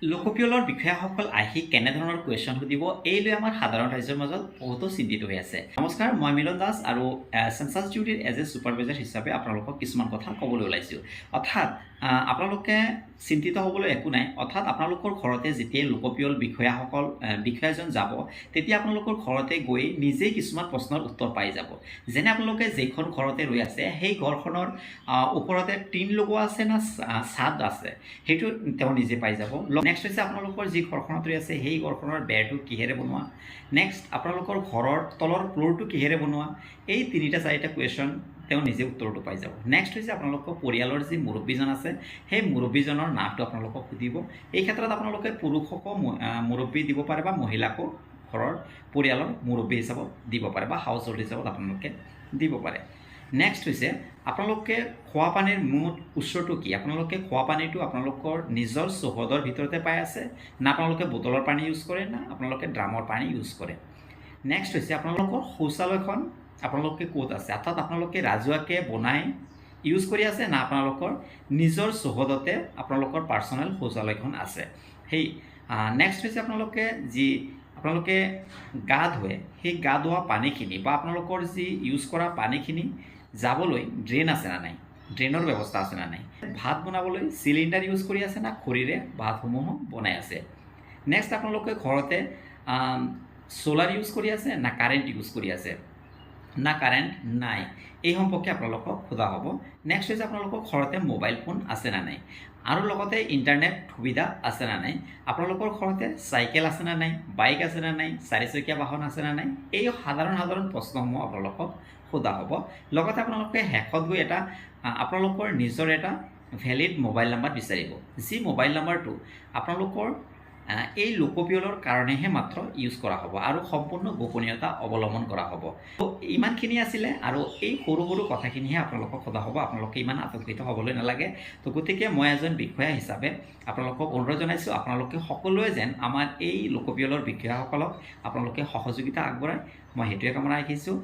লোকপিয়লৰ বিষয়াসকল আহি কেনেধৰণৰ কুৱেশ্যন সুধিব এই লৈ আমাৰ সাধাৰণ ৰাইজৰ মাজত বহুতো চিন্তিত হৈ আছে। নমস্কাৰ, মই মিলন দাস আৰু চেঞ্চাছ ডিউটিৰ এজ এ ছুপাৰভাইজাৰ হিচাপে আপোনালোকক কিছুমান কথা ক'বলৈ ওলাইছোঁ। অৰ্থাৎ আপোনালোকে চিন্তিত হ'বলৈ একো নাই। অৰ্থাৎ আপোনালোকৰ ঘৰতে যেতিয়াই লোকপিয়ল বিষয়াজন যাব, তেতিয়া আপোনালোকৰ ঘৰতে গৈ নিজেই কিছুমান প্ৰশ্নৰ উত্তৰ পাই যাব। যেনে আপোনালোকে যিখন ঘৰতে ৰৈ আছে, সেই ঘৰখনৰ ওপৰতে টিন লগোৱা আছে না ছাদ আছে, সেইটো তেওঁ নিজে পাই যাব। নেক্সট হৈছে আপোনালোকৰ যি ঘৰখনত ৰৈ আছে, সেই ঘৰখনৰ বেৰটো কিহেৰে বনোৱা। নেক্সট আপোনালোকৰ ঘৰৰ তলৰ ফ্ল'ৰটো কিহেৰে বনোৱা। এই 3-4টা কুৱেশ্যন তেওঁ নিজে উত্তৰটো পাই যাব। নেক্সট হৈছে আপোনালোকৰ পৰিয়ালৰ যি মুৰব্বীজন আছে, সেই মুৰব্বীজনৰ নামটো আপোনালোকক সুধিব। এই ক্ষেত্ৰত আপোনালোকে পুৰুষকো মুৰব্বী দিব পাৰে বা মহিলাকো ঘৰৰ পৰিয়ালৰ মুৰব্বী হিচাপত দিব পাৰে বা হাউচ হোল্ড হিচাপত আপোনালোকে দিব পাৰে। নেক্সট হৈছে আপোনালোকে খোৱা পানীৰ মুঠ উৎসটো কি। আপোনালোকে খোৱা পানীটো আপোনালোকৰ নিজৰ চৌহদৰ ভিতৰতে পাই আছে না আপোনালোকে বটলৰ পানী ইউজ কৰে না আপোনালোকে ড্ৰামৰ পানী ইউজ কৰে। নেক্সট হৈছে আপোনালোকৰ শৌচালয়খন আপোনালোকে ক'ত আছে, অৰ্থাৎ আপোনালোকে ৰাজহুৱাকৈ বনাই ইউজ কৰি আছে না আপোনালোকৰ নিজৰ চৌহদতে আপোনালোকৰ পাৰ্চনেল শৌচালয়খন আছে। সেই নেক্সট হৈছে আপোনালোকে গা ধুৱে, সেই গা ধোৱা পানীখিনি বা আপোনালোকৰ যি ইউজ কৰা পানীখিনি যাবলৈ ড্ৰেইন আছে না নাই, ড্ৰেইনৰ ব্যৱস্থা আছে না নাই। ভাত বনাবলৈ চিলিণ্ডাৰ ইউজ কৰি আছে না খৰিৰে ভাতসমূহ বনাই আছে। নেক্সট আপোনালোকে ঘৰতে চ'লাৰ ইউজ কৰি আছে না কাৰেণ্ট ইউজ কৰি আছে না কাৰেণ্ট নাই, এই সম্পৰ্কে আপোনালোকক সোধা হ'ব। নেক্সট হৈছে আপোনালোকৰ ঘৰতে মোবাইল ফোন আছে না নাই আৰু লগতে ইণ্টাৰনেট সুবিধা আছে না নাই। আপোনালোকৰ ঘৰতে চাইকেল আছে না নাই, বাইক আছে না নাই, 4চকীয়া বাহন আছে না নাই। এই সাধাৰণ প্ৰশ্নসমূহ আপোনালোকক সোধা হ'ব। লগতে আপোনালোকে শেষত গৈ আপোনালোকৰ নিজৰ এটা ভেলিড মোবাইল নাম্বাৰ বিচাৰিব, যি মোবাইল নাম্বাৰটো আপোনালোকৰ এই লোকপিয়লৰ কাৰণেহে মাত্ৰ ইউজ কৰা হ'ব আৰু সম্পূৰ্ণ গোপনীয়তা অৱলম্বন কৰা হ'ব। তো ইমানখিনি আছিলে আৰু এই সৰু কথাখিনিহে আপোনালোকক সোধা হ'ব। আপোনালোকে ইমান আতংকিত হ'বলৈ নালাগে। তো গতিকে মই এজন বিষয়া হিচাপে আপোনালোকক অনুৰোধ জনাইছোঁ, আপোনালোকে সকলোৱে যেন আমাৰ এই লোকপিয়লৰ বিষয়াসকলক আপোনালোকে সহযোগিতা আগবঢ়ায়, মই সেইটোৱে কামনা ৰাখিছোঁ।